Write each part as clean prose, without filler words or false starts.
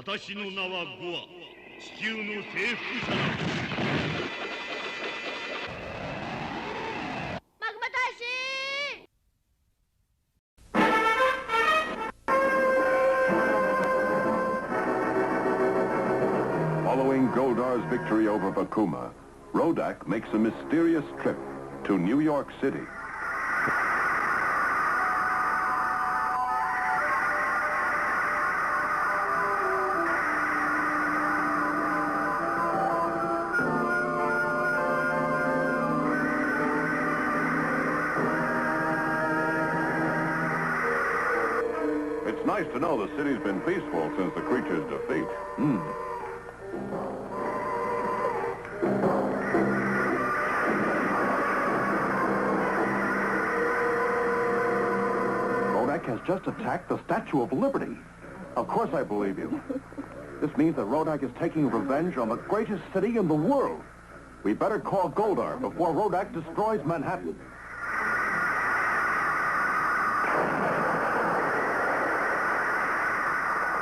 私の名はゴア、地球の征服者だ。マグマ大使。Following Goldar's victory over Bakuma, Rodak makes a mysterious trip to New York City. It's nice to know the city's been peaceful since the creature's defeat. Rodak has just attacked the Statue of Liberty. Of course I believe you. This means that Rodak is taking revenge on the greatest city in the world. We better call Goldar before Rodak destroys Manhattan.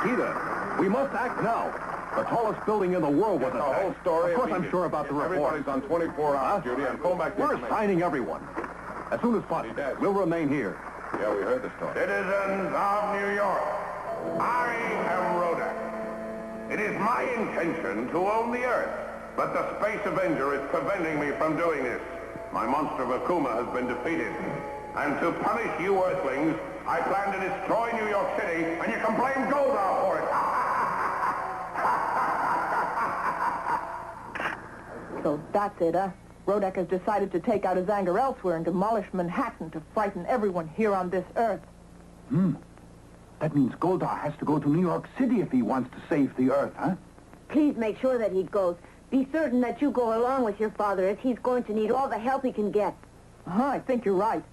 Gita, we must act now. The tallest building in the world was attacked. The whole story. Of course I'm sure about the report. Everybody's on 24-hour duty and phone back. We're assigning everyone. As soon as possible. We'll remain here. Yeah, we heard the story. Citizens of New York, I am Rodak. It is my intention to own the Earth, but the Space Avenger is preventing me from doing this. My monster Bakuma has been defeated, and to punish you Earthlings, I plan to destroy New York City, and you can blame Goldar for it. So that's it, huh? Rodak has decided to take out his anger elsewhere and demolish Manhattan to frighten everyone here on this Earth. That means Goldar has to go to New York City if he wants to save the Earth, huh? Please make sure that he goes. Be certain that you go along with your father, as he's going to need all the help he can get. I think you're right.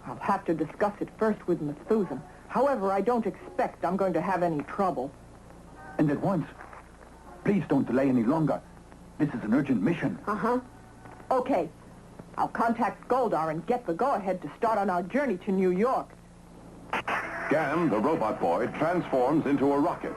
I'll have to discuss it first with Methuselah. However, I don't expect I'm going to have any trouble. And at once. Please don't delay any longer. This is an urgent mission. Okay. I'll contact Goldar and get the go-ahead to start on our journey to New York. Gam, the robot boy, transforms into a rocket.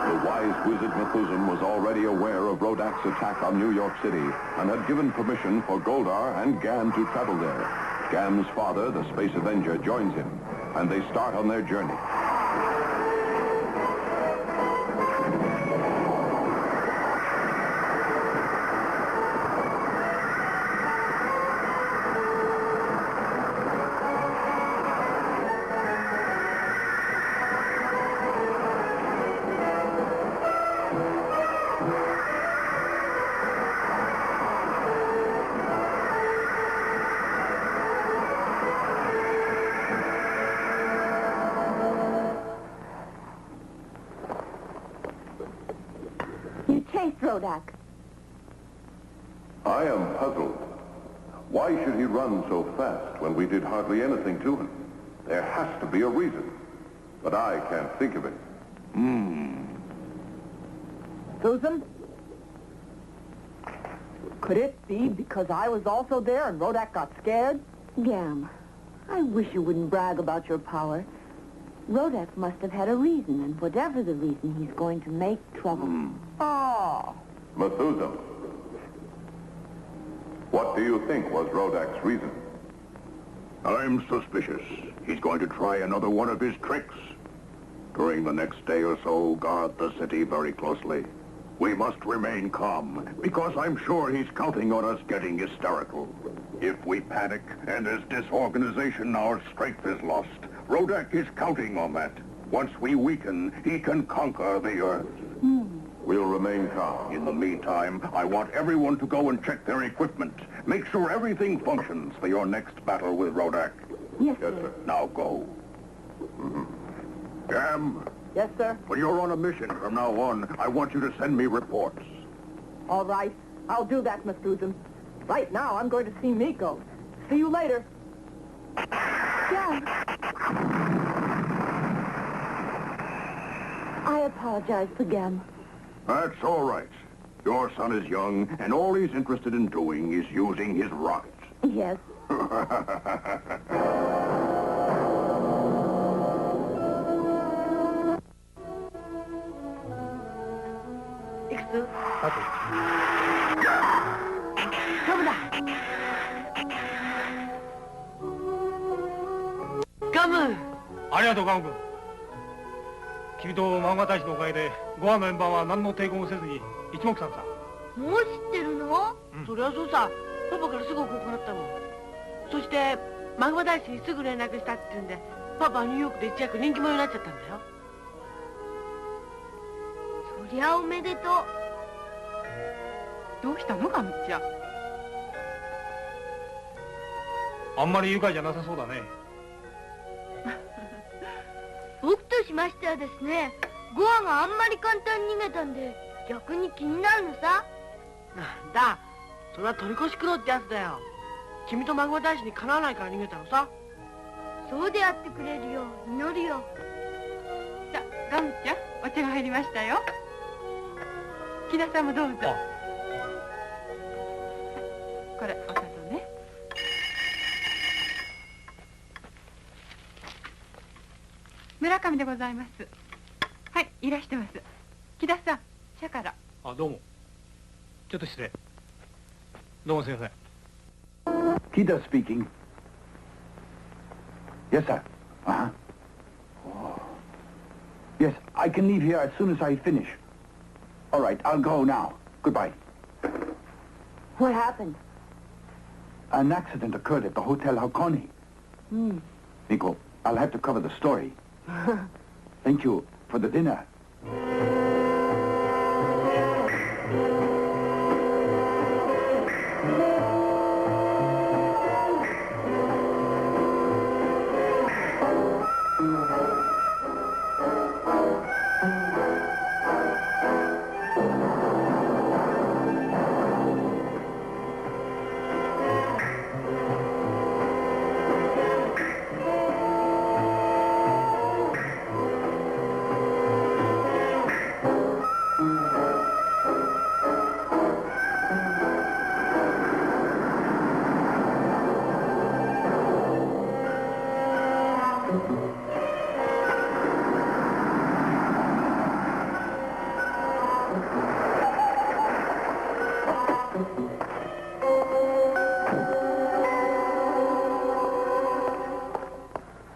The wise wizard Methuselah was already aware of Rodak's attack on New York City and had given permission for Goldar and Gam to travel there. Gam's father, the Space Avenger, joins him, and they start on their journey. Rodak. I am puzzled. Why should he run so fast when we did hardly anything to him? There has to be a reason, but I can't think of it. Susan? Could it be because I was also there and Rodak got scared? Gam, I wish you wouldn't brag about your power. Rodak must have had a reason, and whatever the reason, he's going to make trouble. Oh. Methuselah, what do you think was Rodak's reason? I'm suspicious. He's going to try another one of his tricks. During the next day or so, guard the city very closely. We must remain calm, because I'm sure he's counting on us getting hysterical. If we panic and there's disorganization, our strength is lost. Rodak is counting on that. Once we weaken, he can conquer the Earth. We'll remain calm. In the meantime, I want everyone to go and check their equipment. Make sure everything functions for your next battle with Rodak. Yes, Yes, sir. sir. Now go. Gam, Yes, sir. when you're on a mission from now on, I want you to send me reports. All right. I'll do that, Methuselah. Right now, I'm going to see Miko. See you later. Gam. I apologize for Gam. That's all right. Your son is young, and all he's interested in doing is using his rocket. Yes. さて。ガムだ。ガム。ありがとう、ガム君。君と漫画大使のおかげで、ゴアの円盤は何の抵抗もせずに一目散さ。もう知ってるの？そりゃそうさ。パパからすぐ報告だったもん。そして、漫画大使にすぐ連絡したって言うんで、パパはニューヨークで一躍人気者になっちゃったんだよ。そりゃおめでとう。どうしたのガムッチャ？あんまり愉快じゃなさそうだね。僕としましてはですね、ゴアがあんまり簡単に逃げたんで逆に気になるのさ。なんだ、それは取り越し苦労ってやつだよ。君と漫画大使にかなわないから逃げたのさ。そうであってくれるよう祈るよ。さあ、ガムちゃん、お茶が入りましたよ。木田さんもどうぞ。これお砂糖ね。村上でございます。はい、いらしてます。木田さん、茶から。あ、どうも。ちょっと失礼。どうもすいません。Kida speaking. Yes, sir. Uh-huh. Oh. Yes, I can leave here as soon as I finish. All right, I'll go now. Goodbye. What happened? An accident occurred at the Hotel Hakone. Nico, I'll have to cover the story. Thank you for the dinner.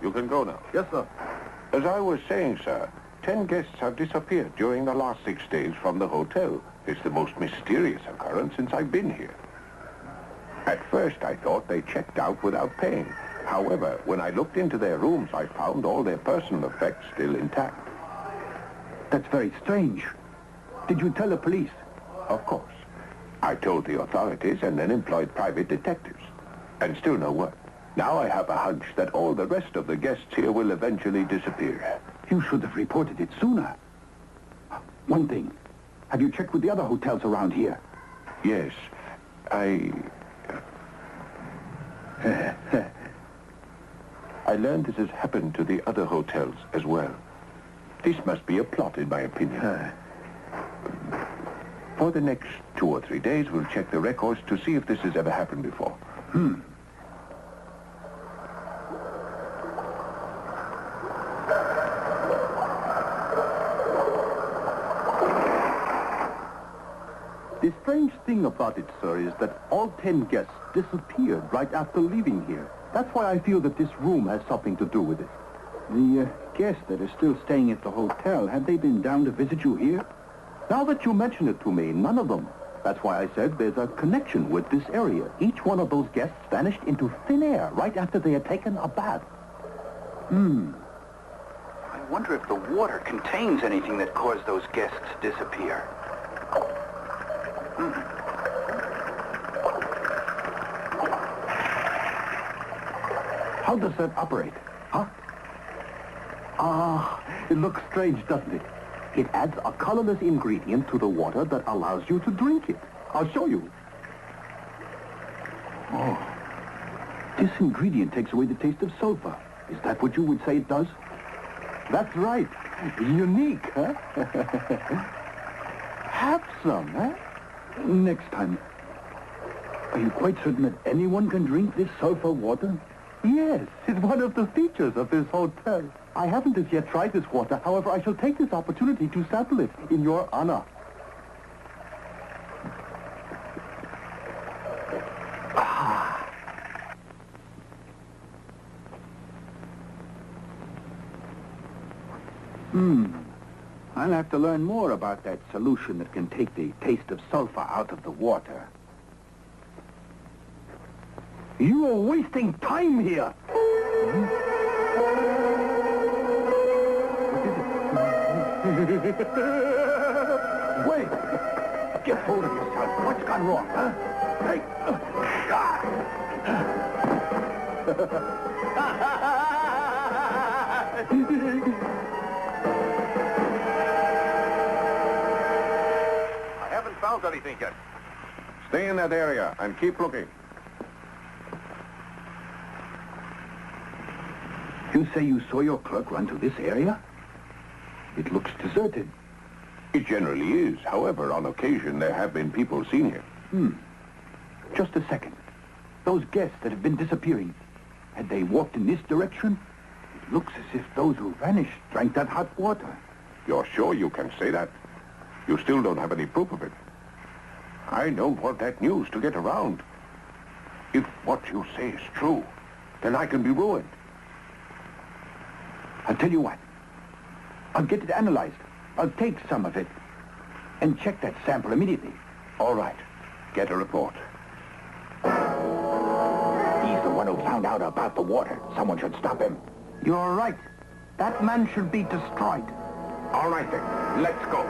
You can go now. Yes, sir. As I was saying, sir, 10 guests have disappeared during the last 6 days from the hotel. It's the most mysterious occurrence since I've been here. At first, I thought they checked out without paying. However, when I looked into their rooms, I found all their personal effects still intact. That's very strange. Did you tell the police? Of course. I told the authorities and then employed private detectives. And still no word. Now I have a hunch that all the rest of the guests here will eventually disappear. You should have reported it sooner. One thing. Have you checked with the other hotels around here? Yes, I learned this has happened to the other hotels as well. This must be a plot, in my opinion. For the next 2 or 3 days, we'll check the records to see if this has ever happened before. The strange thing about it, sir, is that all 10 guests disappeared right after leaving here. That's why I feel that this room has something to do with it. The guests that are still staying at the hotel, have they been down to visit you here? Now that you mention it to me, none of them. That's why I said there's a connection with this area. Each one of those guests vanished into thin air right after they had taken a bath. I wonder if the water contains anything that caused those guests to disappear. How does that operate? Huh? It looks strange, doesn't it? It adds a colorless ingredient to the water that allows you to drink it. I'll show you. Oh. This ingredient takes away the taste of sulfur. Is that what you would say it does? That's right. Unique, huh? Have some, huh? Next time. Are you quite certain that anyone can drink this sulfur water? Yes, it's one of the features of this hotel. I haven't as yet tried this water. However, I shall take this opportunity to sample it in your honor. I'll have to learn more about that solution that can take the taste of sulfur out of the water. You are wasting time here. Wait! Get hold of yourself. What's gone wrong, huh? Hey! I haven't found anything yet. Stay in that area and keep looking. You say you saw your clerk run to this area? It looks deserted. It generally is. However, on occasion, there have been people seen here. Just a second. Those guests that have been disappearing, had they walked in this direction? It looks as if those who vanished drank that hot water. You're sure you can say that? You still don't have any proof of it. I don't want that news to get around. If what you say is true, then I can be ruined. I'll tell you what. I'll get it analyzed. I'll take some of it and check that sample immediately. All right. Get a report. He's the one who found out about the water. Someone should stop him. You're right. That man should be destroyed. All right, then. Let's go.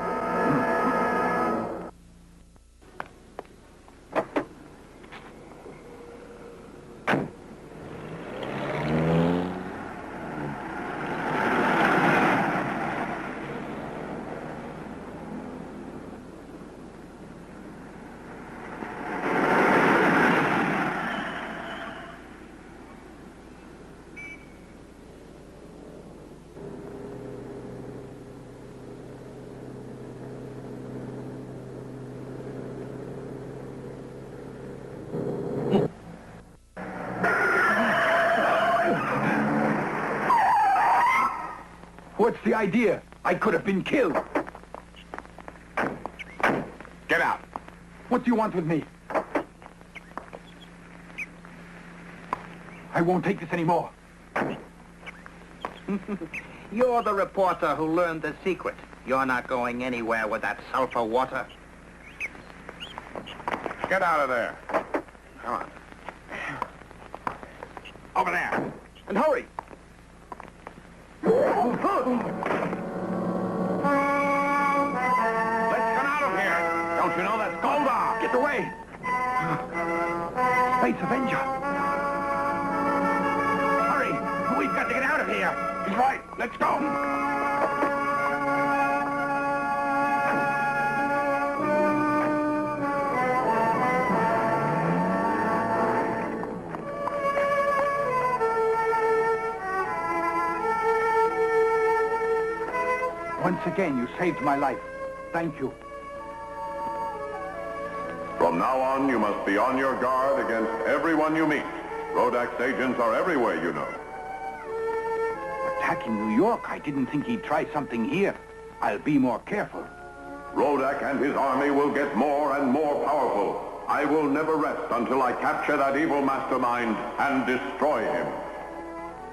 What's the idea? I could have been killed. Get out. What do you want with me? I won't take this anymore. You're the reporter who learned the secret. You're not going anywhere with that sulfur water. Get out of there. Come on. Over there. And hurry! Let's get out of here. Don't you know that's Goldar? Get away! Space Avenger! Hurry! We've got to get out of here! He's right. Let's go. Once again, you saved my life. Thank you. From now on, you must be on your guard against everyone you meet. Rodak's agents are everywhere, you know. Attacking New York, I didn't think he'd try something here. I'll be more careful. Rodak and his army will get more and more powerful. I will never rest until I capture that evil mastermind and destroy him.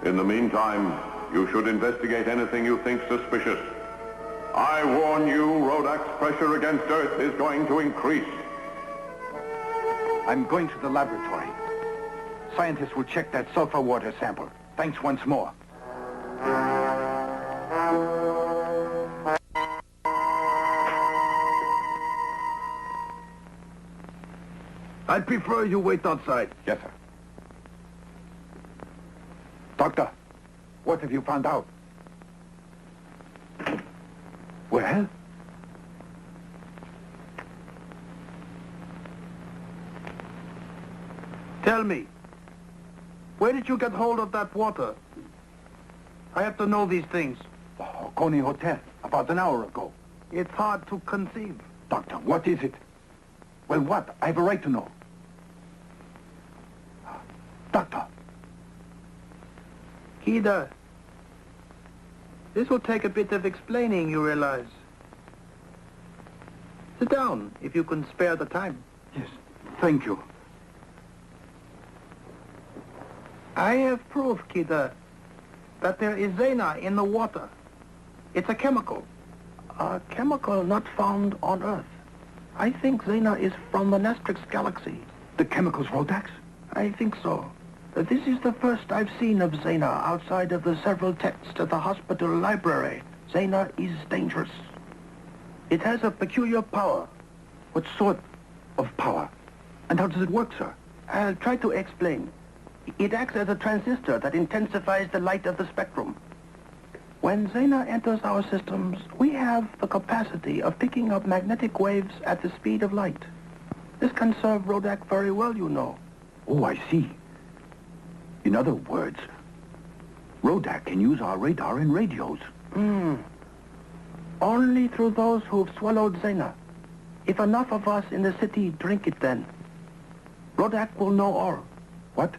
In the meantime, you should investigate anything you think suspicious. I warn you, Rodak's pressure against Earth is going to increase. I'm going to the laboratory. Scientists will check that sulfur water sample. Thanks once more. I'd prefer you wait outside. Yes, sir. Doctor, what have you found out? Well? Tell me, where did you get hold of that water? I have to know these things. Oh, Coney Hotel, about an hour ago. It's hard to conceive. Doctor, what is it? Well, what? I have a right to know. Doctor. Kida, this will take a bit of explaining, you realize. Sit down, if you can spare the time. Yes, thank you. I have proof, Kida, that there is Zena in the water. It's a chemical. A chemical not found on Earth. I think Zena is from the Nestrix galaxy. The chemical's Rodak's? I think so. This is the first I've seen of Zena outside of the several texts at the hospital library. Zena is dangerous. It has a peculiar power. What sort of power? And how does it work, sir? I'll try to explain. It acts as a transistor that intensifies the light of the spectrum. When Zena enters our systems, we have the capacity of picking up magnetic waves at the speed of light. This can serve Rodak very well, you know. Oh, I see. In other words, Rodak can use our radar and radios. Only through those who've swallowed Zena. If enough of us in the city drink it then, Rodak will know all. What?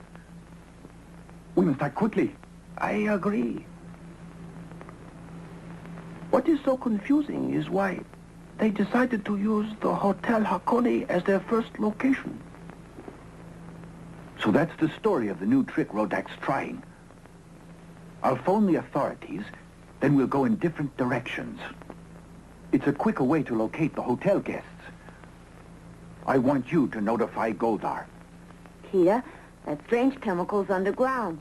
We must act quickly. I agree. What is so confusing is why they decided to use the Hotel Hakone as their first location. So that's the story of the new trick Rodak's trying. I'll phone the authorities, then we'll go in different directions. It's a quicker way to locate the hotel guests. I want you to notify Goldar. Kita, that strange chemical's underground.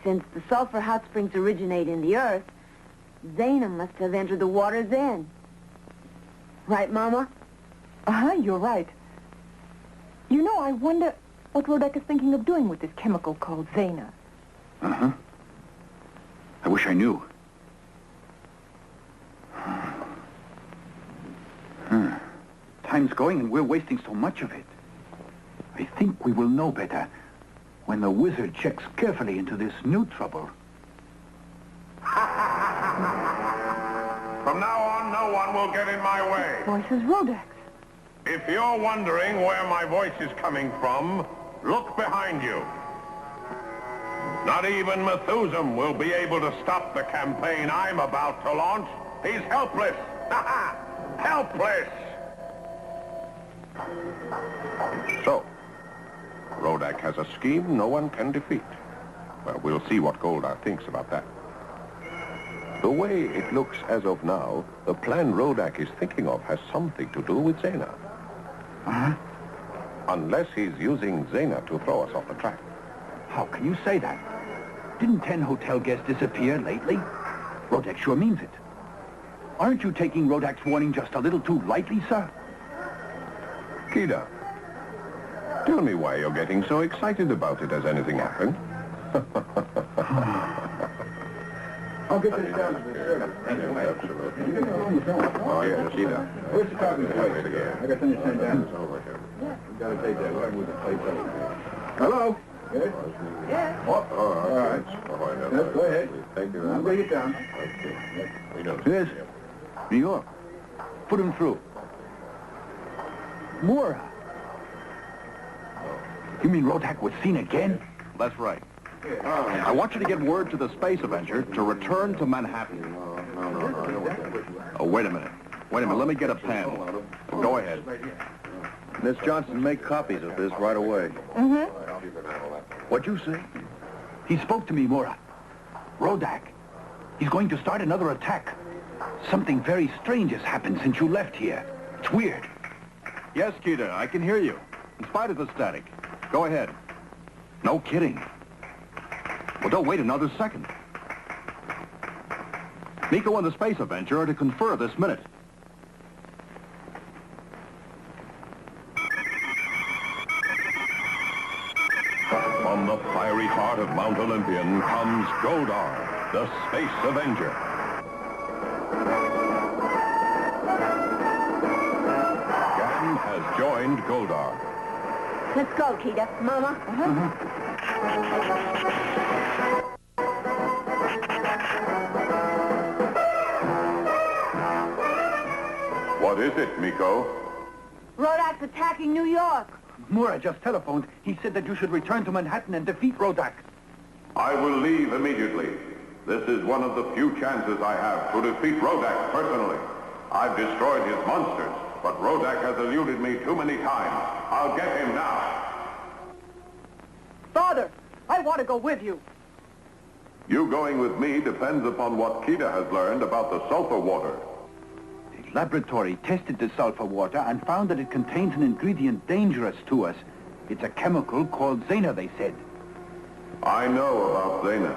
Since the sulfur hot springs originate in the earth, Zena must have entered the water then. Right, Mama? You're right. You know, I wonder what Rodak is thinking of doing with this chemical called Zena. I wish I knew. Time's going and we're wasting so much of it. I think we will know better when the wizard checks carefully into this new trouble. From now on, no one will get in my way. Voice is Rodak's. If you're wondering where my voice is coming from, look behind you. Not even Methuselah will be able to stop the campaign I'm about to launch. He's helpless. Helpless! So, Rodak has a scheme no one can defeat. Well, we'll see what Goldar thinks about that. The way it looks as of now, the plan Rodak is thinking of has something to do with Zena. Unless he's using Zena to throw us off the track. How can you say that? Didn't 10 hotel guests disappear lately? Rodak sure means it. Aren't you taking Rodak's warning just a little too lightly, sir? Kita, tell me why you're getting so excited about it. Has anything happened? I'll get this down to the service. Absolutely. Oh, yes, Kita. Where's the copy? I got something to send down. It's over here. We've got to take that. We'll move the place up. Hello? Good? Yeah. Oh, all right. Yes, go ahead. Thank you. I'll bring it down. Okay. Yes. New York. Put him through. Mora. You mean Rodak was seen again? That's right. I want you to get word to the Space Avenger to return to Manhattan. Oh, wait a minute. Let me get a pen. Go ahead. Miss Johnson, make copies of this right away. What'd you say? He spoke to me, Mora. Rodak. He's going to start another attack. Something very strange has happened since you left here. It's weird. Yes, Kita, I can hear you. In spite of the static. Go ahead. No kidding. Well, don't wait another second. Nico and the Space Avenger are to confer this minute. From the fiery heart of Mount Olympian comes Goldar, the Space Avenger. Gan has joined Goldar. Let's go, Kita. Mama. What is it, Miko? Rodak's attacking New York. Mora just telephoned. He said that you should return to Manhattan and defeat Rodak. I will leave immediately. This is one of the few chances I have to defeat Rodak personally. I've destroyed his monsters, but Rodak has eluded me too many times. I'll get him now. Father, I want to go with you. You going with me depends upon what Kida has learned about the sulfur water. The laboratory tested the sulfur water and found that it contains an ingredient dangerous to us. It's a chemical called Zena, they said. I know about Zena.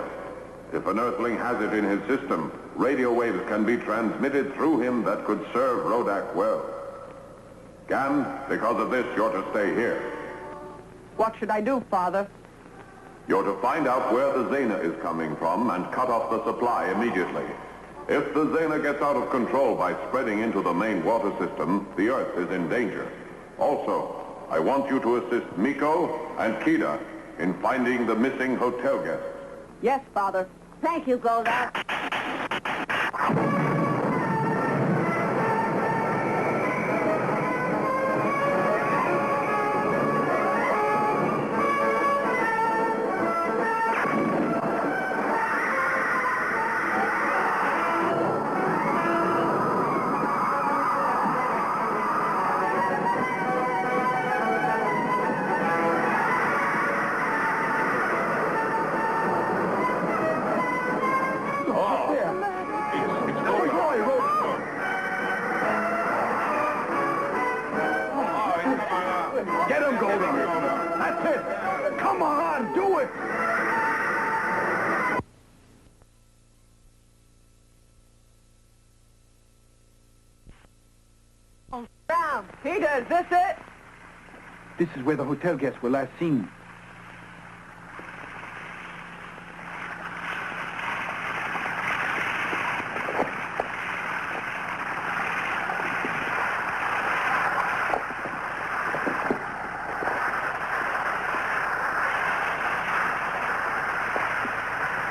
If an Earthling has it in his system, radio waves can be transmitted through him that could serve Rodak well. Gam, because of this, you're to stay here. What should I do, Father? You're to find out where the Zena is coming from and cut off the supply immediately. If the Zena gets out of control by spreading into the main water system, the Earth is in danger. Also, I want you to assist Miko and Kida in finding the missing hotel guests. Yes, Father. Thank you, Goldar. Get him, Goldar. That's it. Come on, do it. Brown, Peter, is this it? This is where the hotel guests were last seen.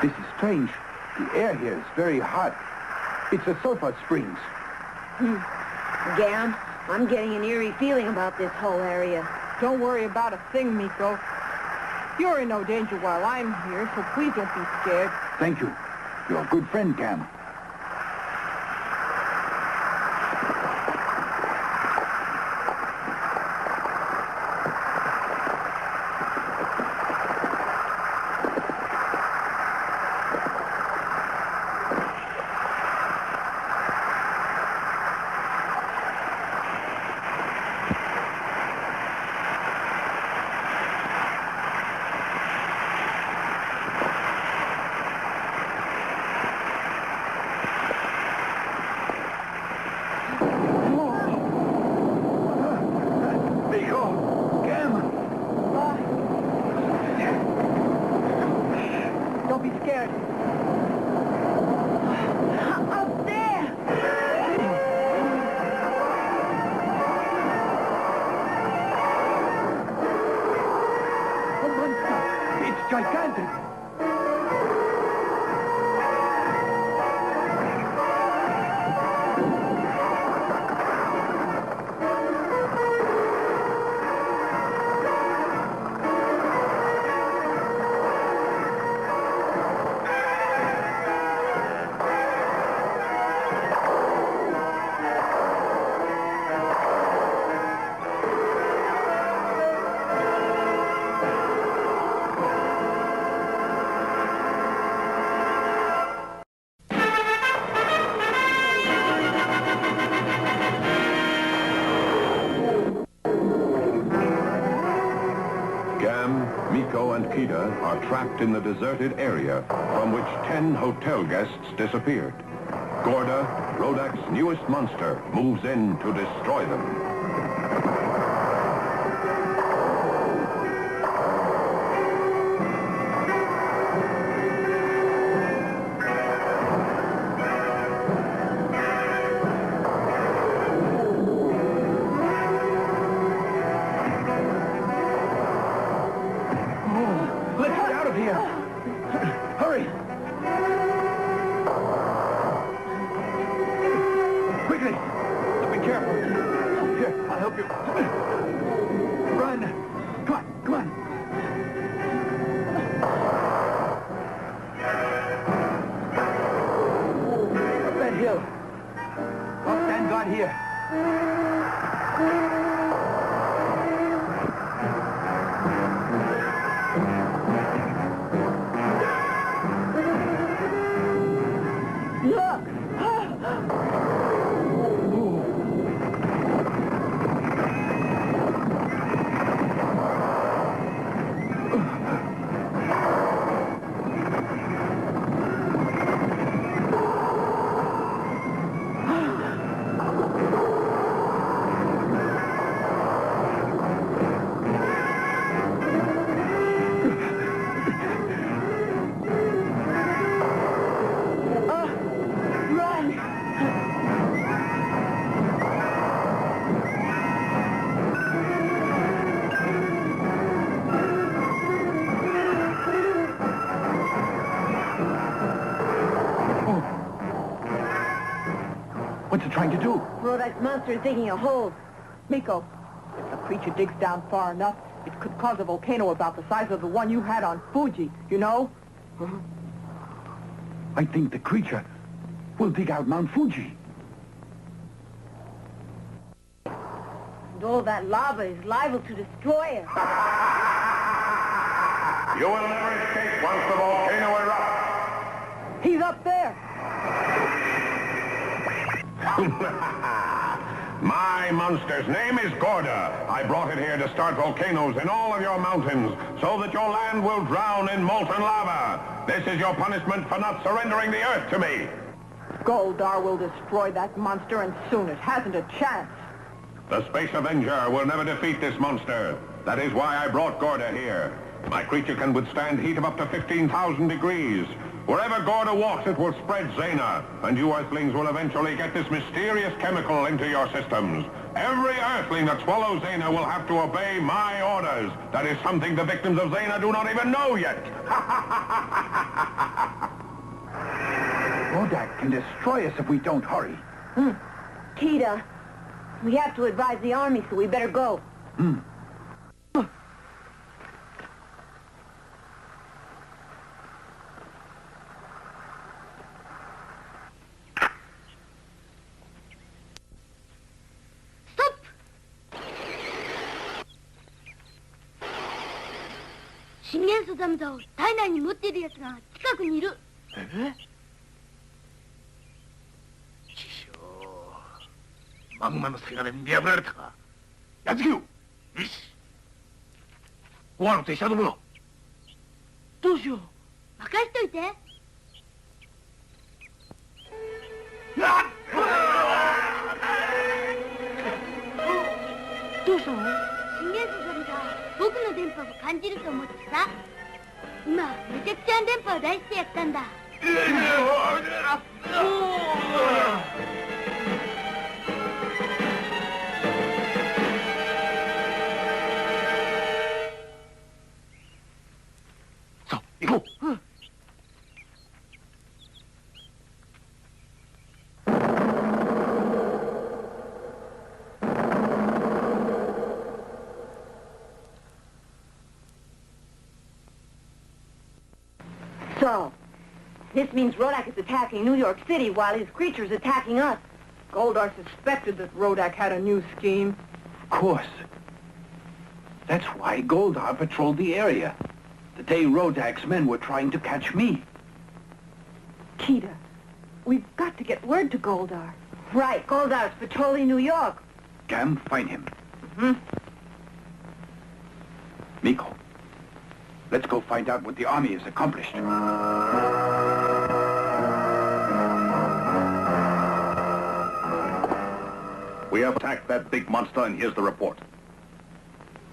This is strange. The air here is very hot. It's the sulfur springs. Gam, I'm getting an eerie feeling about this whole area. Don't worry about a thing, Miko. You're in no danger while I'm here, so please don't be scared. Thank you. You're a good friend, Cam. Don't be scared. Up there! A monster! It's gigantic! Miko and Kida are trapped in the deserted area from which 10 hotel guests disappeared. Goldar, Rodak's newest monster, moves in to destroy them. What's it trying to do? Rodak's monster is digging a hole. Miko, if the creature digs down far enough, it could cause a volcano about the size of the one you had on Fuji, you know? I think the creature will dig out Mount Fuji. And all that lava is liable to destroy us. You will never escape once the volcano erupts. He's up there! My monster's name is Goldar. I brought it here to start volcanoes in all of your mountains so that your land will drown in molten lava. This is your punishment for not surrendering the earth to me. Goldar will destroy that monster, and soon it hasn't a chance. The Space Avenger will never defeat this monster. That is why I brought Goldar here. My creature can withstand heat of up to 15,000 degrees. Wherever Goldar walks, it will spread Xena, and you Earthlings will eventually get this mysterious chemical into your systems. Every Earthling that swallows Xena will have to obey my orders. That is something the victims of Xena do not even know yet. Rodak can destroy us if we don't hurry. Kita, we have to advise the army, so we better go.信元素ダムダを体内に持っている奴が近くにいる。師匠、マグマのせがれに見破られたか。やっつけよ。よし。ご飯の手下どもだ。どうしよう。任しといて。どうしたの？信元素ダムダは僕の電波を感じると思ってさ。今、めちゃくちゃな電波を出してやったんだ。さあ、行こう。So, this means Rodak is attacking New York City while his creature's attacking us. Goldar suspected that Rodak had a new scheme. Of course. That's why Goldar patrolled the area. The day Rodak's men were trying to catch me. Kita, we've got to get word to Goldar. Right, Goldar's patrolling New York. Gam, find him. Miko, let's go find out what the army has accomplished. We have attacked that big monster, and here's the report.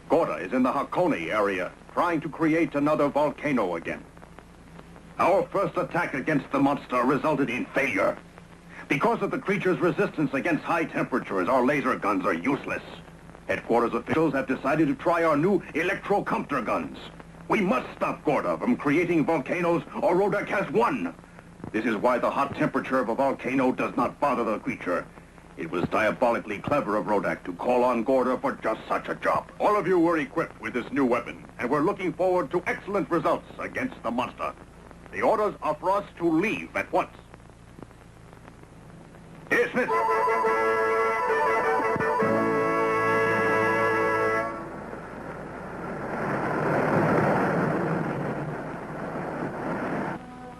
Goldar is in the Hakone area, trying to create another volcano again. Our first attack against the monster resulted in failure. Because of the creature's resistance against high temperatures, our laser guns are useless. Headquarters officials have decided to try our new electro-compter guns. We must stop Goldar from creating volcanoes, or Rodak has won. This is why the hot temperature of a volcano does not bother the creature. It was diabolically clever of Rodak to call on Goldar for just such a job. All of you were equipped with this new weapon, and we're looking forward to excellent results against the monster. The orders are for us to leave at once. Here, Smith.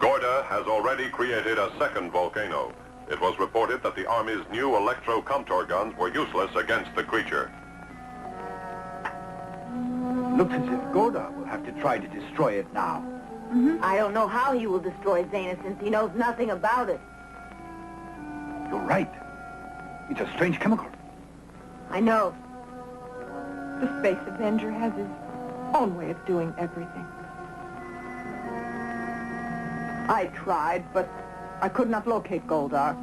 Goldar has already created a second volcano. It was reported that the Army's new electro-comptor guns were useless against the creature. Looks as if Goldar will have to try to destroy it now. I don't know how he will destroy Xena since he knows nothing about it. You're right. It's a strange chemical. I know. The Space Avenger has his own way of doing everything. I tried, but I could not locate Goldar.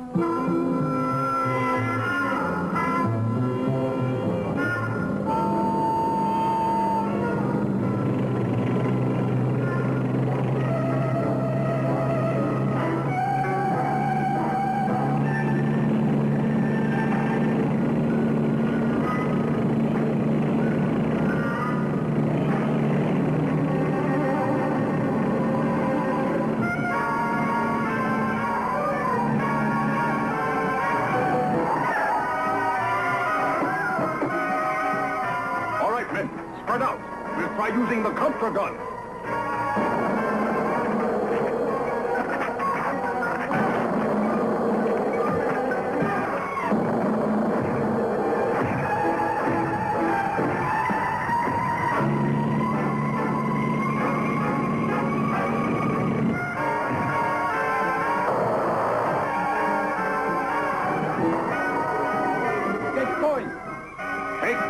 right, men. Spread out. We'll try using the contra gun.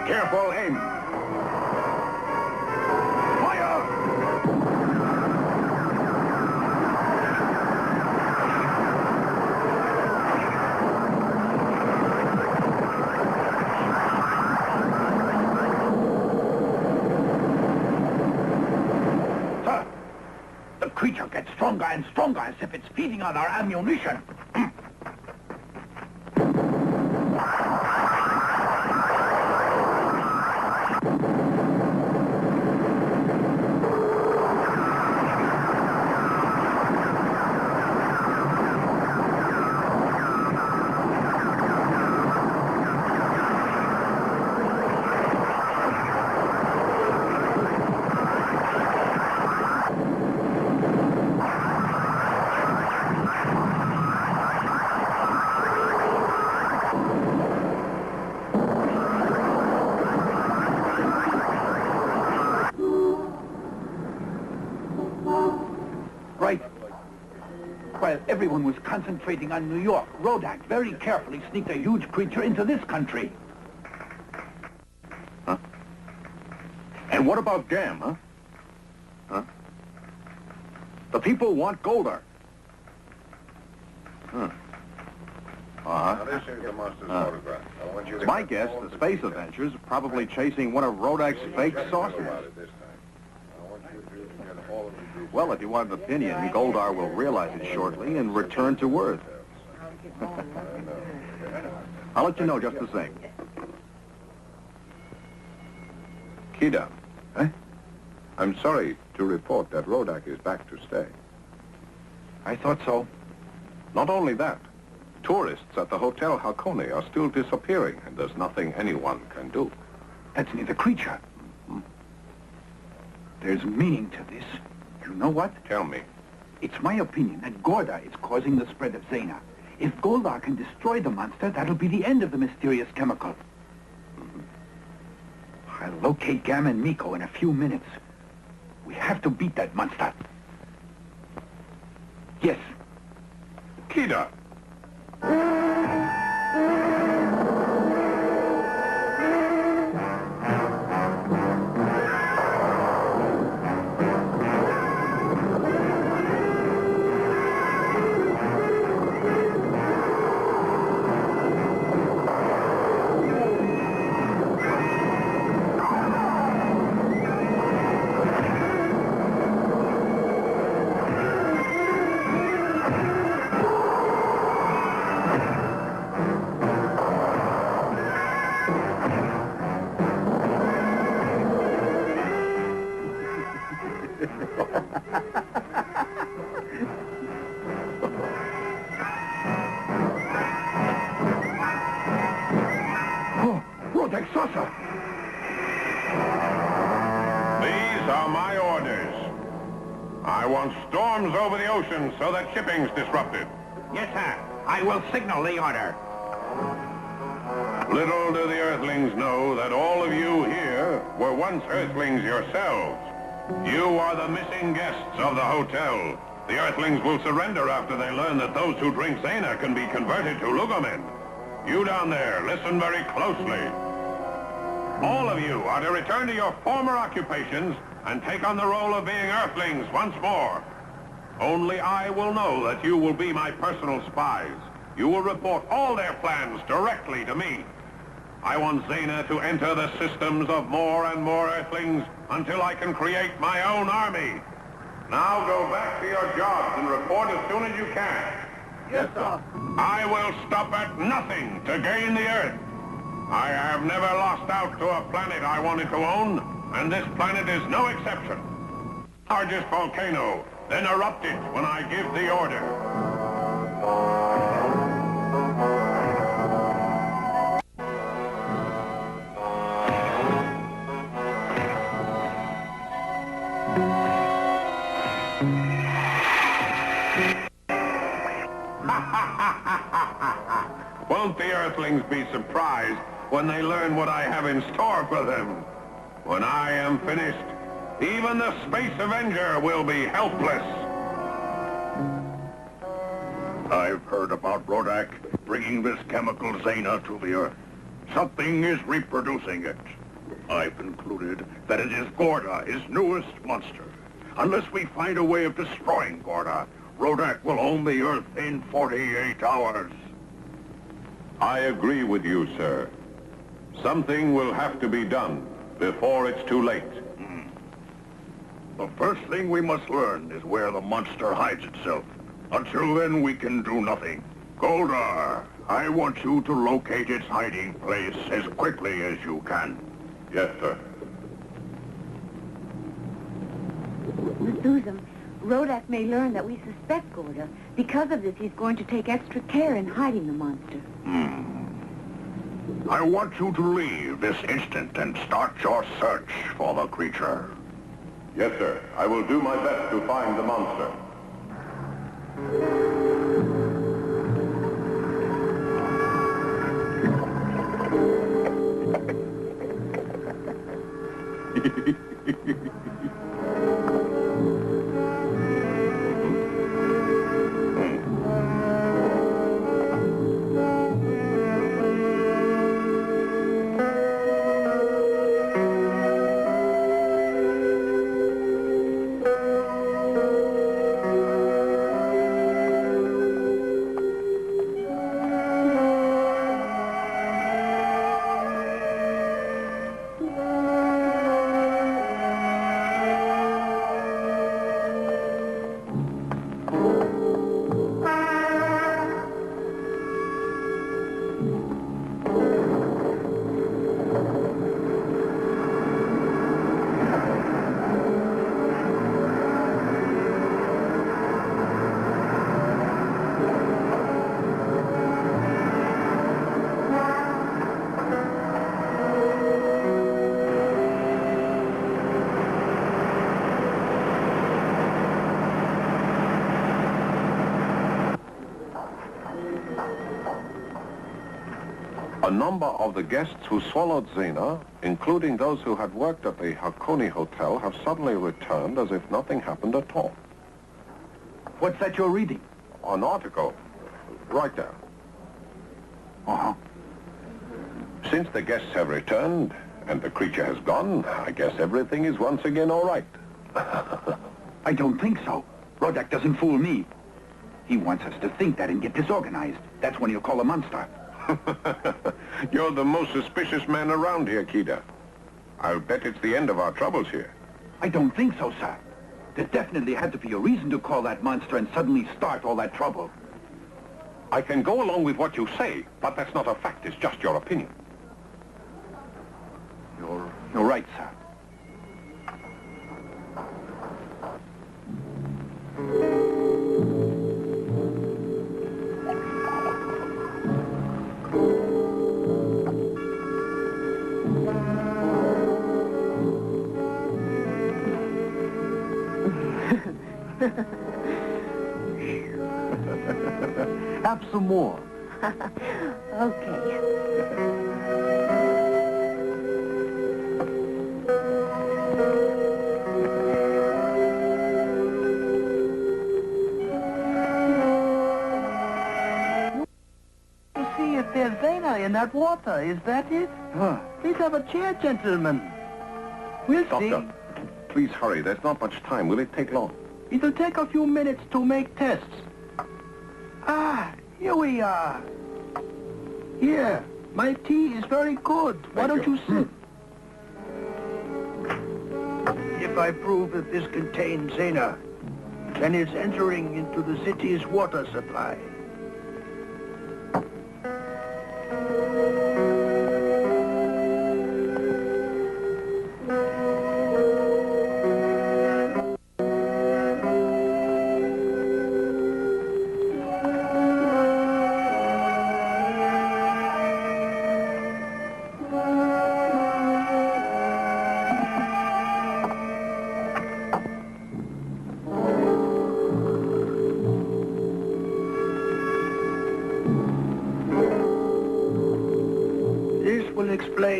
Careful aim. Fire! Sir, the creature gets stronger and stronger as if it's feeding on our ammunition. Right. While everyone was concentrating on New York, Rodak very carefully sneaked a huge creature into this country. Huh? And what about Gam, huh? Huh? The people want Goldar. Huh. Now, this is the monster's photograph. I want you to... My guess, the Space Avengers are probably chasing one of Rodak's fake saucers. Well, if you want an opinion, Goldar will realize it shortly and return to Earth. I'll let you know just the same. Kida, I'm sorry to report that Rodak is back to stay. I thought so. Not only that, tourists at the Hotel Hakone are still disappearing, and there's nothing anyone can do. That's near the creature. There's meaning to this. You know what? Tell me. It's my opinion that Goldar is causing the spread of Zena. If Goldar can destroy the monster, that'll be the end of the mysterious chemical. I'll locate Gam and Miko in a few minutes. We have to beat that monster. Yes. Kida! These are my orders. I want storms over the ocean so that shipping's disrupted. Yes, sir. I will signal the order. Little do the Earthlings know that all of you here were once Earthlings yourselves. You are the missing guests of the hotel. The Earthlings will surrender after they learn that those who drink Zena can be converted to Lugamen. You down there, listen very closely. All of you are to return to your former occupations and take on the role of being Earthlings once more. Only I will know that you will be my personal spies. You will report all their plans directly to me. I want Zena to enter the systems of more and more Earthlings until I can create my own army. Now go back to your jobs and report as soon as you can. Yes, sir. I will stop at nothing to gain the Earth. I have never lost out to a planet I wanted to own, and this planet is no exception. Largest volcano, then erupt it when I give the order. Won't the Earthlings be surprised when they learn what I have in store for them? When I am finished, even the Space Avenger will be helpless. I've heard about Rodak bringing this chemical Zena to the Earth. Something is reproducing it. I've concluded that it is Goldar, his newest monster. Unless we find a way of destroying Goldar, Rodak will own the Earth in 48 hours. I agree with you, sir. Something will have to be done before it's too late. The first thing we must learn is where the monster hides itself. Until then, we can do nothing. Goldar, I want you to locate its hiding place as quickly as you can. Yes, sir. Methuselah, Rodak may learn that we suspect Goldar. Because of this, he's going to take extra care in hiding the monster. I want you to leave this instant and start your search for the creature. Yes, sir. I will do my best to find the monster. A number of the guests who swallowed Zena, including those who had worked at the Hakone Hotel, have suddenly returned as if nothing happened at all. What's that you're reading? An article. Right there. Uh-huh. Since the guests have returned and the creature has gone, I guess everything is once again all right. I don't think so. Rodak doesn't fool me. He wants us to think that and get disorganized. That's when he'll call a monster. You're the most suspicious man around here, Kida. I'll bet it's the end of our troubles here. I don't think so, sir. There definitely had to be a reason to call that monster and suddenly start all that trouble. I can go along with what you say, but that's not a fact. It's just your opinion. You're right, sir. Have some more. Okay. To see if there's Zena in that water, is that it? Huh. Please have a chair, gentlemen. We'll see. Doctor, please hurry. There's not much time. Will it take long? It'll take a few minutes to make tests. Ah, here we are. Here, my tea is very good. Why don't you sit? If I prove that this contains Zena, then it's entering into the city's water supply.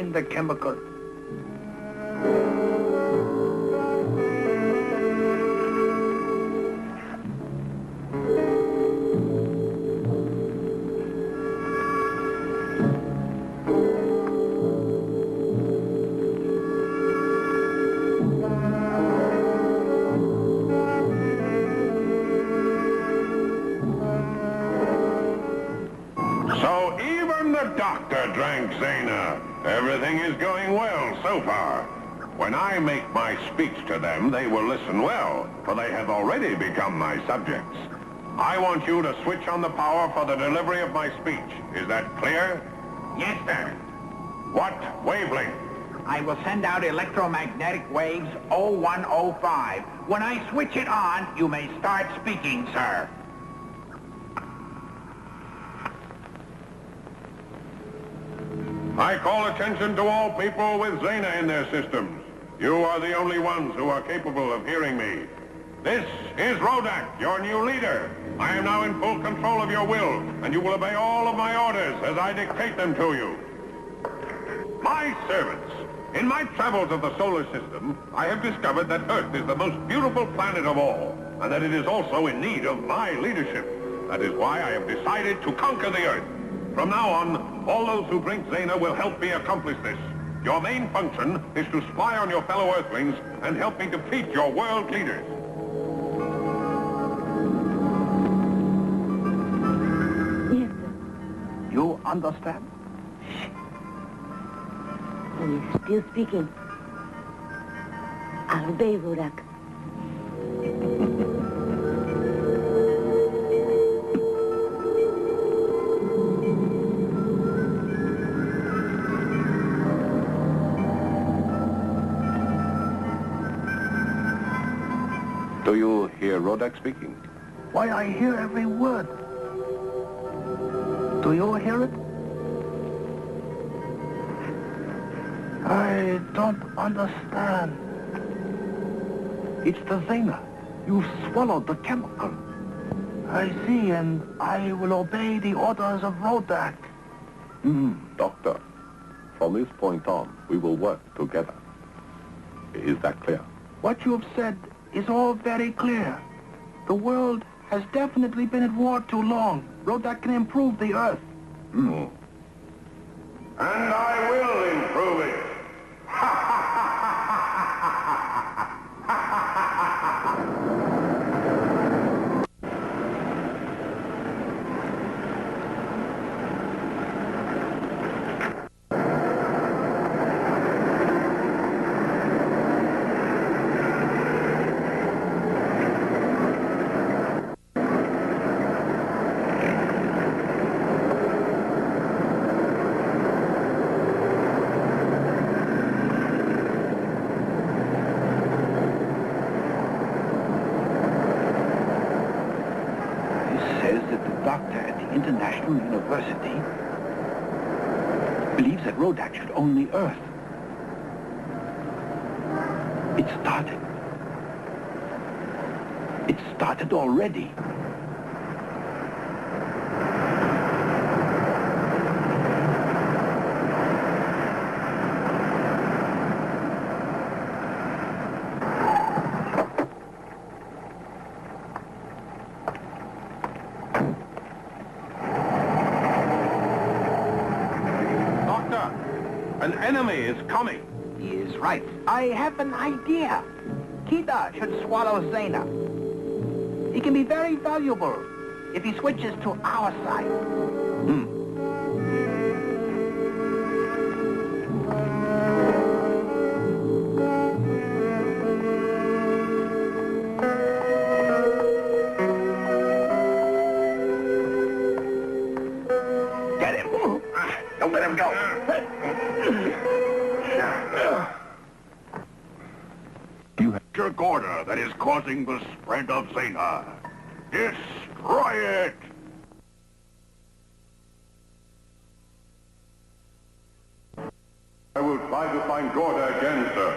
contain the chemical. So even the doctor drank Zena. Everything is going well so far. When I make my speech to them, they will listen well, for they have already become my subjects. I want you to switch on the power for the delivery of my speech. Is that clear? Yes, sir. What wavelength? I will send out electromagnetic waves 0105. When I switch it on, you may start speaking, sir. I call attention to all people with Zena in their systems. You are the only ones who are capable of hearing me. This is Rodak, your new leader. I am now in full control of your will, and you will obey all of my orders as I dictate them to you. My servants, in my travels of the solar system, I have discovered that Earth is the most beautiful planet of all, and that it is also in need of my leadership. That is why I have decided to conquer the Earth. From now on, all those who drink Zena will help me accomplish this. Your main function is to spy on your fellow Earthlings and help me defeat your world leaders. Yes, sir. You understand? When he's still speaking, I'll obey, Rodak. Do you hear Rodak speaking? Why, I hear every word. Do you hear it? I don't understand. It's the Zena. You've swallowed the chemical. I see, and I will obey the orders of Rodak. Doctor, from this point on, we will work together. Is that clear? What you have said is all very clear. The world has definitely been at war too long. Rodak can improve the Earth. And I will improve it. International University believes that Rodak should own the Earth. It started. It started already. An enemy is coming. He is right. I have an idea. Kida should swallow Zena. He can be very valuable if he switches to our side. Get him. Don't let him go. You have Goldar that is causing the spread of Zena. Destroy it! I will try to find Goldar again, sir.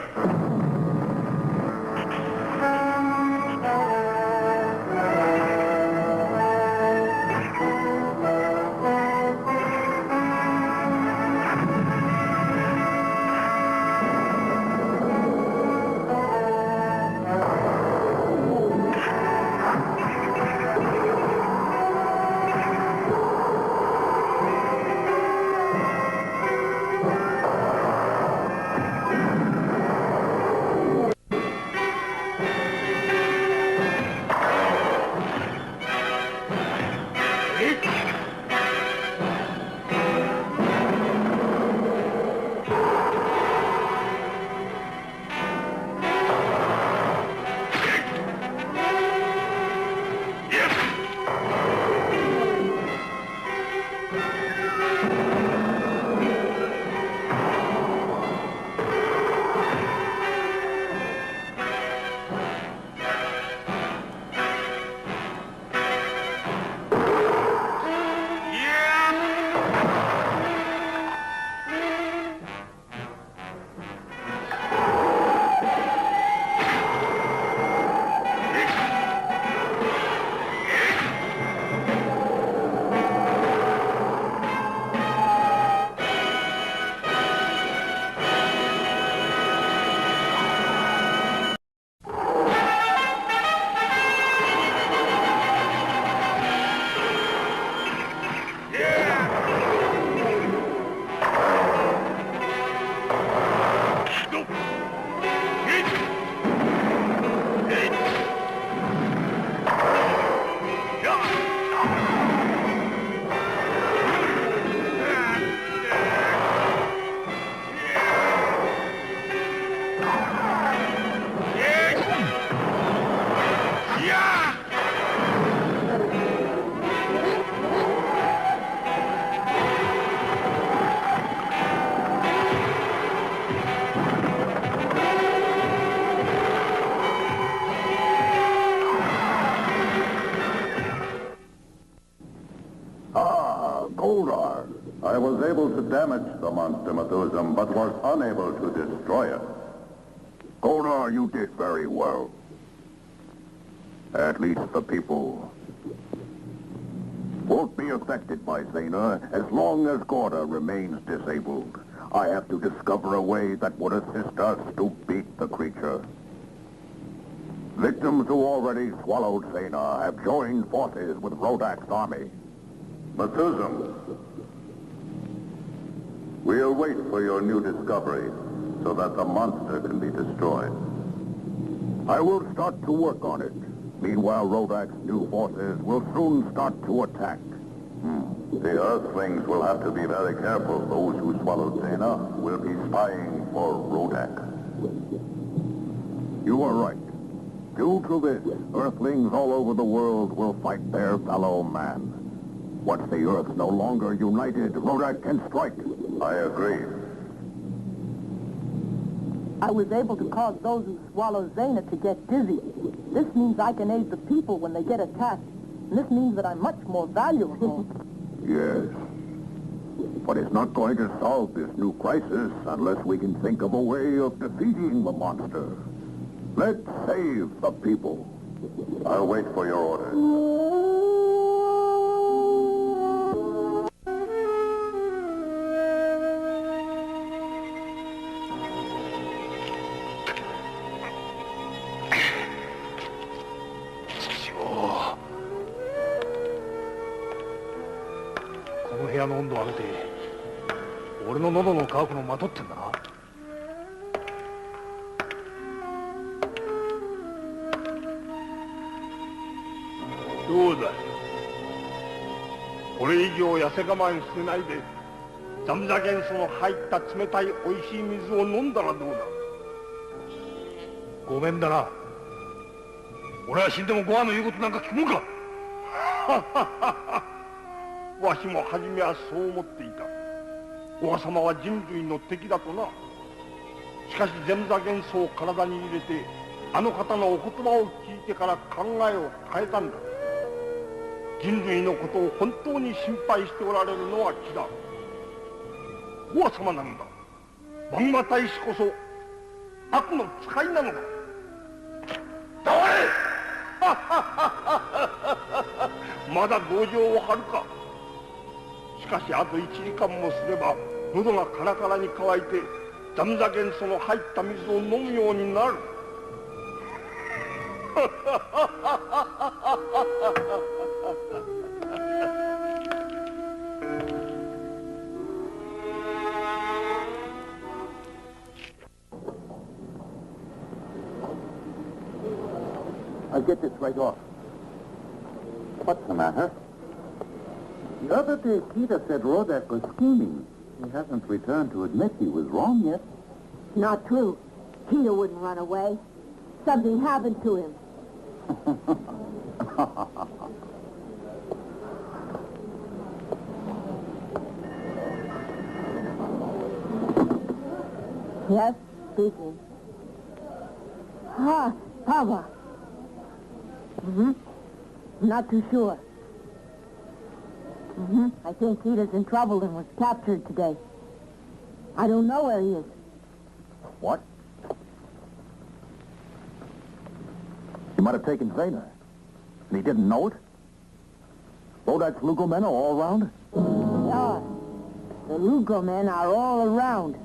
was able to damage the monster Methuselah, but was unable to destroy it. Goldar, you did very well. At least the people won't be affected by Zena as long as Goldar remains disabled. I have to discover a way that would assist us to beat the creature. Victims who already swallowed Zena have joined forces with Rodak's army. Methuselah, we'll wait for your new discovery so that the monster can be destroyed. I will start to work on it. Meanwhile, Rodak's new forces will soon start to attack. The Earthlings will have to be very careful. Those who swallowed Zena will be spying for Rodak. You are right. Due to this, Earthlings all over the world will fight their fellow man. Once the Earth's no longer united, Rodak can strike. I agree. I was able to cause those who swallow Zena to get dizzy. This means I can aid the people when they get attacked. And this means that I'm much more valuable. Yes. But it's not going to solve this new crisis unless we can think of a way of defeating the monster. Let's save the people. I'll wait for your orders.どうだい。これ以上痩せ我慢してないで、残渣元素の入った冷たいおいしい水を飲んだらどうだ。ごめんだな。俺は死んでもご飯の言うことなんか聞くもんか。わしも初めはそう思っていた。おば様は人類の敵だとな。しかし前座元素を体に入れて、あの方のお言葉を聞いてから考えを変えたんだ。人類のことを本当に心配しておられるのは気だ。おば様なのだ。マンガ大使こそ悪の使いなのだ。黙れまだ同情を張るか。しかしあと1時間もすれば喉がカラカラに乾いて残渣元素の入った水を飲むようになる。I'll get this right off. What's the matter? The other day, Kita said Rodak was scheming. He hasn't returned to admit he was wrong yet. Not true. Peter wouldn't run away. Something happened to him. Yes, speaking. Ah, Papa. Not too sure. I think Peter's in trouble and was captured today. I don't know where he is. What? He might have taken Zena. And he didn't know it? Rodak's Lugo men are all around? Yeah. The Lugo men are all around.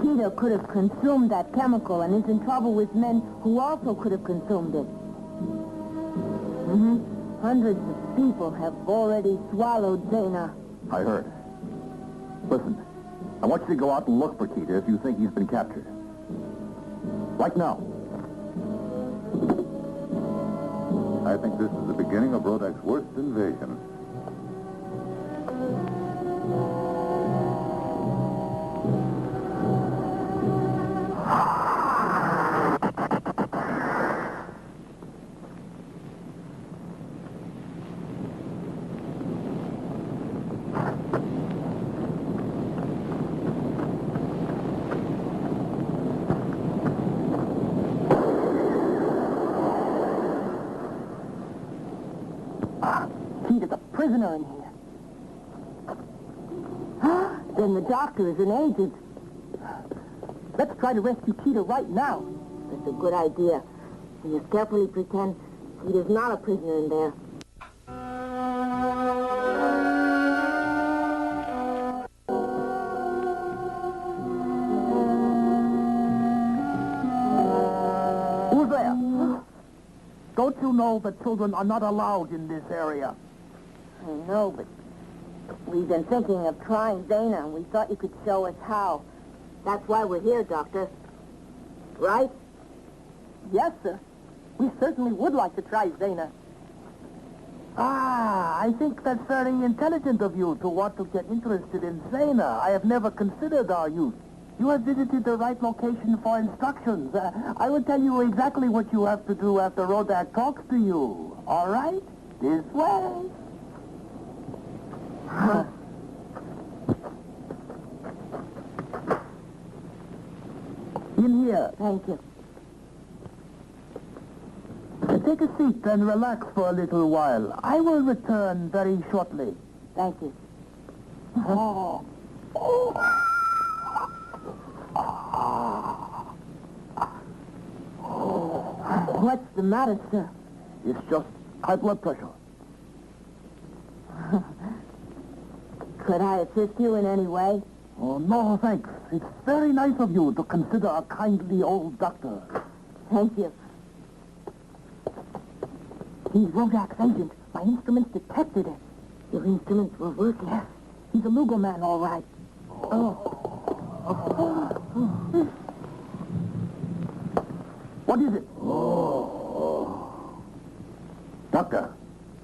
Peter could have consumed that chemical and is in trouble with men who also could have consumed it. Hundreds of people have already swallowed Zena. I heard. Listen, I want you to go out and look for Kita if you think he's been captured. Right now. I think this is the beginning of Rodak's worst invasion. Kita's a prisoner in here. Then the doctor is an agent. Let's try to rescue Kita right now. That's a good idea. We must carefully pretend Kita's not a prisoner in there. Who's there? Don't you know that children are not allowed in this area? I know, but we've been thinking of trying Zena, and we thought you could show us how. That's why we're here, Doctor. Right? Yes, sir. We certainly would like to try Zena. Ah, I think that's very intelligent of you to want to get interested in Zena. I have never considered our youth. You have visited the right location for instructions. I will tell you exactly what you have to do after Rodak talks to you. All right? This way. In here. Thank you. Take a seat and relax for a little while. I will return very shortly. Thank you. What's the matter, sir? It's just high blood pressure. Could I assist you in any way? Oh, no, thanks. It's very nice of you to consider a kindly old doctor. Thank you. He's Rodak's agent. My instruments detected it. Your instruments were working. Yes. He's a Lugo man, all right. What is it? Doctor,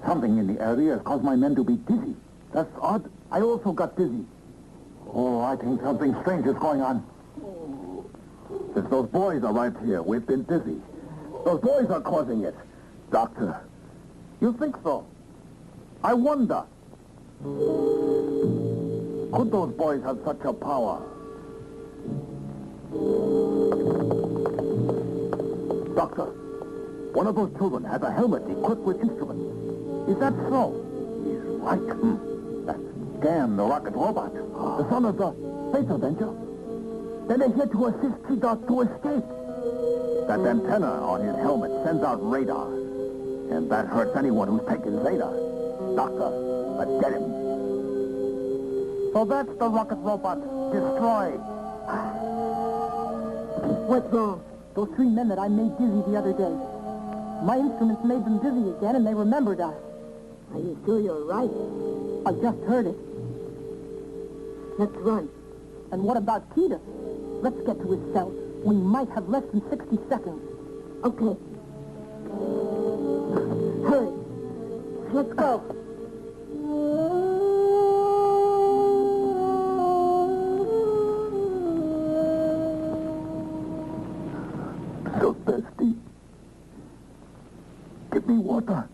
something in the area has caused my men to be dizzy. That's odd. I also got dizzy. Oh, I think something strange is going on. If those boys are right here, we've been dizzy. Those boys are causing it. Doctor, you think so? I wonder. Could those boys have such a power? Doctor, one of those children has a helmet equipped with instruments. Is that so? He's right. That's Gam, the rocket robot, the son of the Space Avenger. Then they're here to assist T-Dot to escape. That antenna on his helmet sends out radar. And that hurts anyone who's taken Zeta. Doctor, let's get him. So that's the rocket robot. Destroyed. What's wrong? Those three men that I made dizzy the other day. My instruments made them dizzy again, and they remembered us. Are you sure you're right? I just heard it. Let's run. And what about Kita? Let's get to his cell. We might have less than 60 seconds. Okay. Hurry. Let's go. So thirsty. Give me water.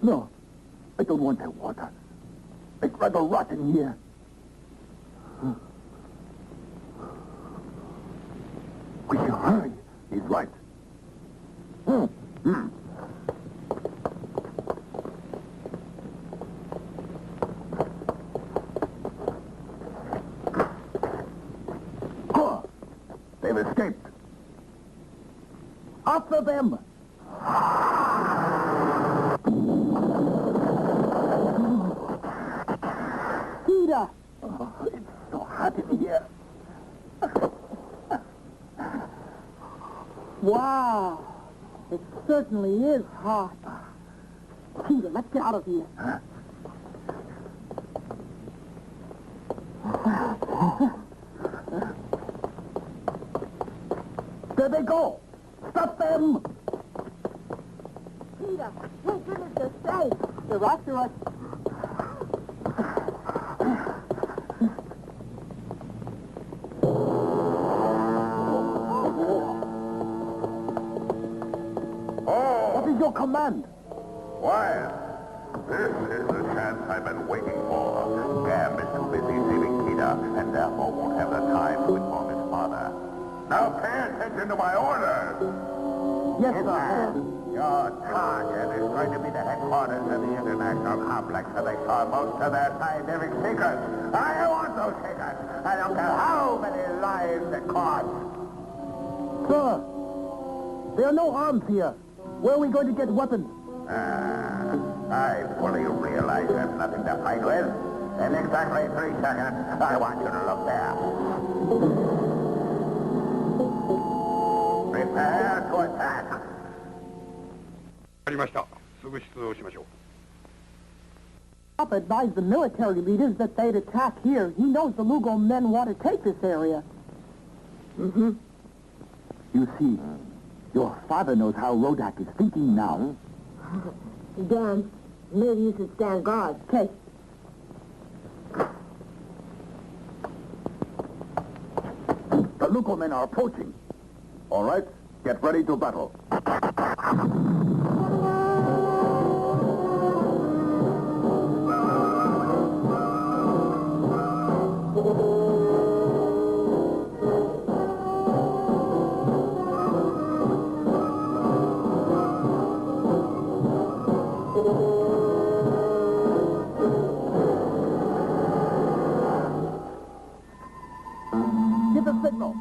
No, I don't want that water. I'd rather rot in here. We should hurry. He's right. Oh, they've escaped. After them. Peter! Oh, it's so hot in here. Wow. It certainly is hot. Peter, let's get out of here. There they go. Stop them. Peter, thank goodness they're safe. They're after us. What is your command? Why, this is the chance I've been waiting for. Gam is too busy saving Kita, and therefore won't have the time to inform his father. Now pay attention to my orders. Yes, sir. Your target is going to be the headquarters of the international complex where they store most of their scientific secrets. I want those secrets. I don't care how many lives it costs. Sir, there are no arms here. Where are we going to get weapons? I fully realize there's nothing to fight with. In exactly 3 seconds, I want you to look there. Prepare to attack. ありました。すぐ出動しましょう。Pop advised the military leaders that they'd attack here. He knows the Lugo men want to take this area. Mm-hmm. You see, your father knows how Rodak is thinking now. Dan, maybe you should stand guard. Okay. The Lugo men are approaching. All right, get ready to battle. Give a signal.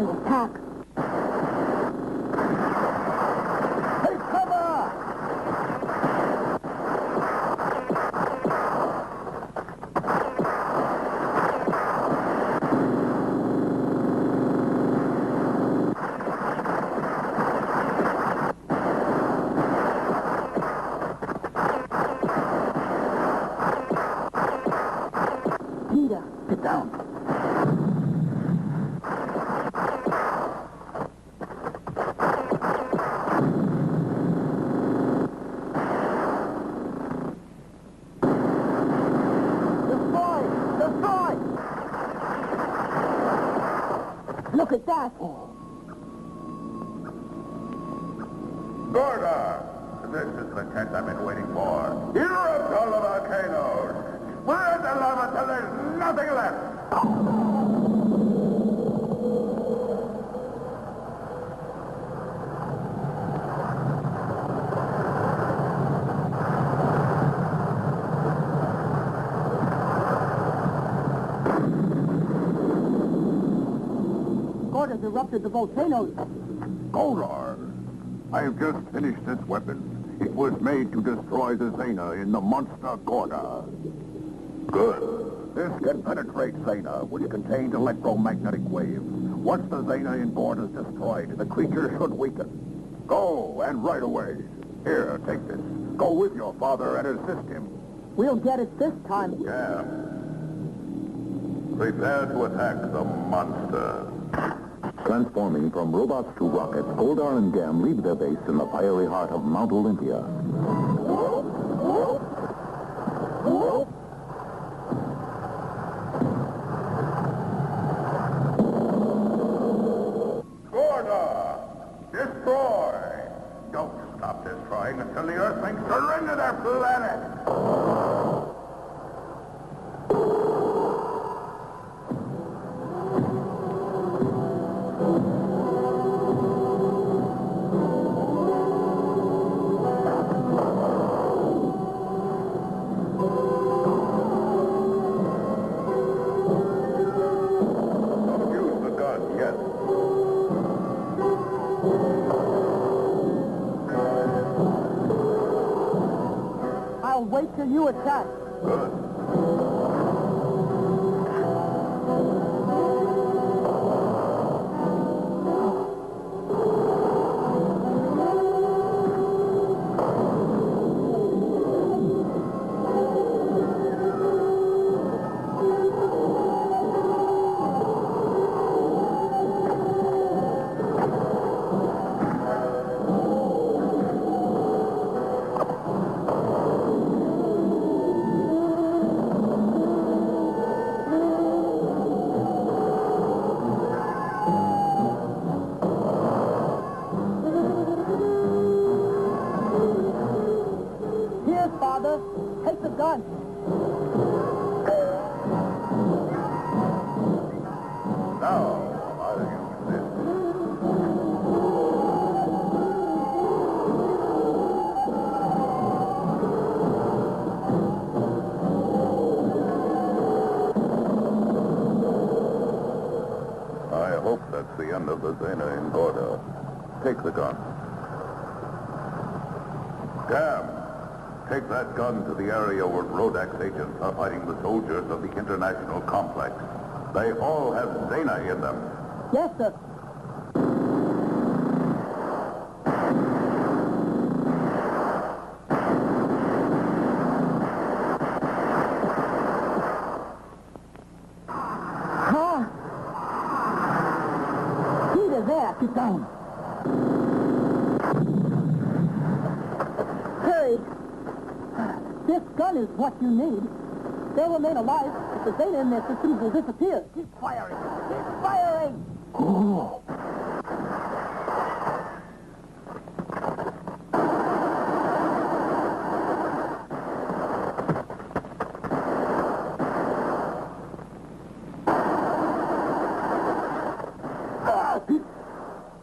Attack. Take cover! Peter. Sit down. Look at that. Goldar! This is the chance I've been waiting for. Erupt all the volcanoes! Spread the lava till there's nothing left! Gordas erupted the volcanoes. Goldar, I have just finished this weapon. It was made to destroy the Zena in the monster Goldar. Good. This can penetrate Zena, which contains electromagnetic waves. Once the Zena inboard is destroyed, the creature should weaken. Go, and right away. Here, take this. Go with your father and assist him. We'll get it this time. Yeah. Prepare to attack the monster. Transforming from robots to rockets, Goldar and Gam leave their base in the fiery heart of Mount Olympia. Goldar! Destroy! Don't stop destroying until the Earthlings surrender their planet! I'll wait till you attack. Good. Father. Take the gun. Now, I'll use this. I hope that's the end of the Zena in Goldar. Take the gun. Cam, take that gun to the area where Rodak's agents are fighting the soldiers of the international complex. They all have Zena in them. Yes, sir. Huh? Peter, there. Sit down. Hurry. This gun is what you need. They'll remain alive, but the Zeta in their systems will disappear. Keep firing. Keep firing. Oh.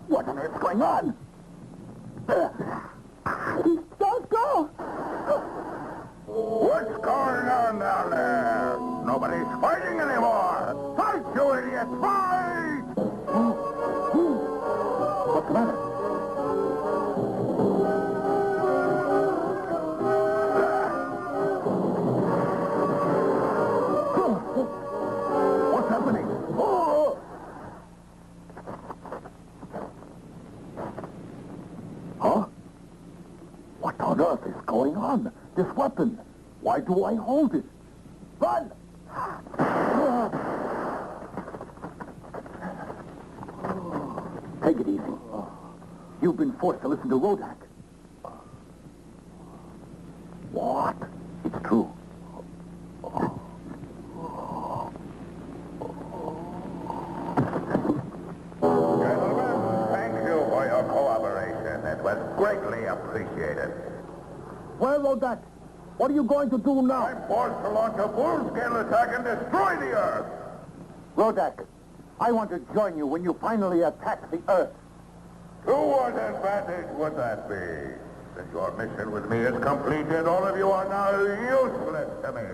What on earth's going on? Don't go! What's going on down there? Nobody's fighting anymore. Fight, you idiot! Fight! What's the matter? What's happening? Oh! Huh? What on earth is going on? This weapon. Why do I hold it? Run! Take it easy. You've been forced to listen to Rodak. What? It's true. Gentlemen, thank you for your cooperation. It was greatly appreciated. Well, Rodak, what are you going to do now? I'm forced to launch a full-scale attack and destroy the Earth. Rodak, I want to join you when you finally attack the Earth. To what advantage would that be? Since your mission with me is completed, all of you are now useless to me.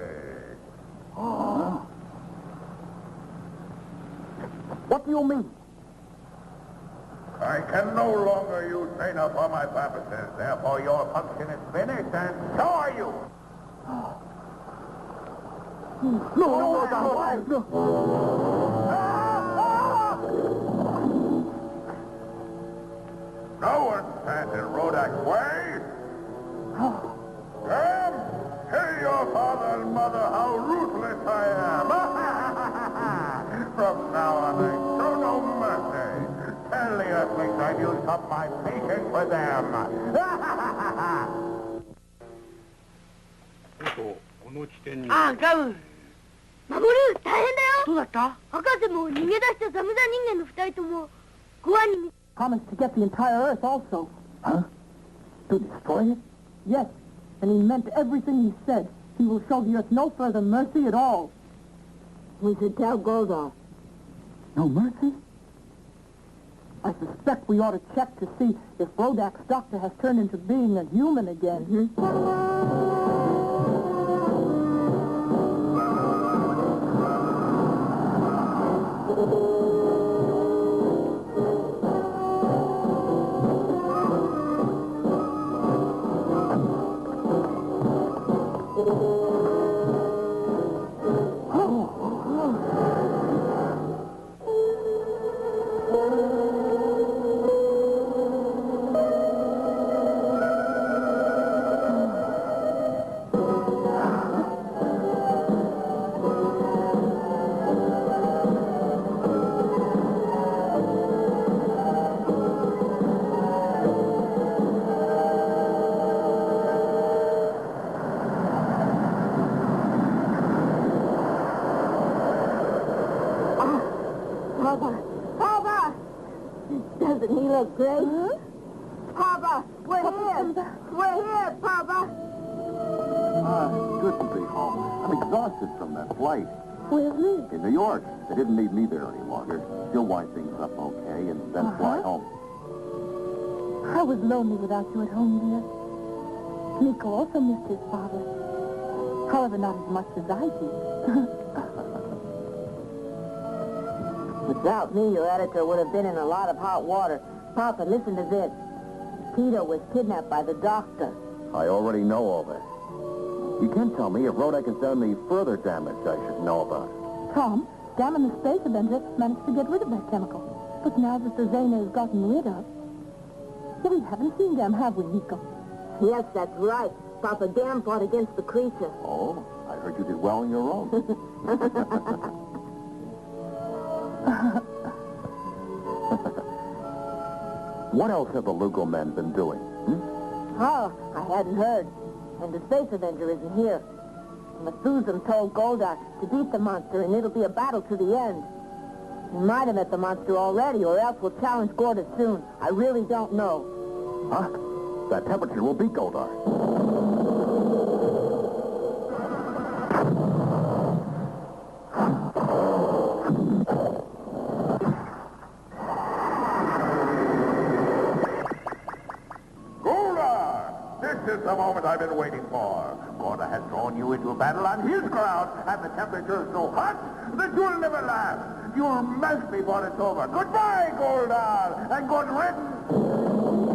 Oh. What do you mean? I can no longer use Zena for my purposes. Therefore, your function is finished, and so are you. No. No one stands in Rodak's way. Come, tell your father and mother how ruthless I am. From now on, I show no mercy. Tell the Earthlings I've used up my patience with them. この地点に。ああ、ガム。守る、大変だよ。どうだった？博士も逃げ出したザムザ人間の二人とも、ゴアに。 Promised to get the entire Earth also. Huh? To destroy it? Yes, and he meant everything he said. He will show the Earth no further mercy at all. We should tell Goldar. No mercy? I suspect we ought to check to see if Rodak's doctor has turned into being a human again. Papa! Doesn't he look great? Papa, we're here! We're here, Papa! Shouldn't be home. I'm exhausted from that flight. Where's Liz? In New York. They didn't need me there any longer. She'll wind things up okay and then fly home. I was lonely without you at home, dear. Nico also missed his father. However, not as much as I do. Without me, your editor would have been in a lot of hot water. Papa, listen to this. Peter was kidnapped by the doctor. I already know all that. You can't tell me if Rodak has done any further damage I should know about. Tom, Dam and the Space Avenger managed to get rid of that chemical. But now that the Zena is gotten rid of... We haven't seen Dam, have we, Nico? Yes, that's right. Papa Gam fought against the creature. Oh, I heard you did well on your own. What else have the Lugo men been doing? Oh, I hadn't heard. And the Space Avenger isn't here. Methuselah told Goldar to beat the monster, and it'll be a battle to the end. He might have met the monster already, or else we'll challenge Goldar soon. I really don't know. Huh? That temperature will beat Goldar. This is the moment I've been waiting for. Goldar has thrown you into a battle on his ground, and the temperature is so hot that you'll never last. You'll melt before it's over. Goodbye, Goldar, and good riddance.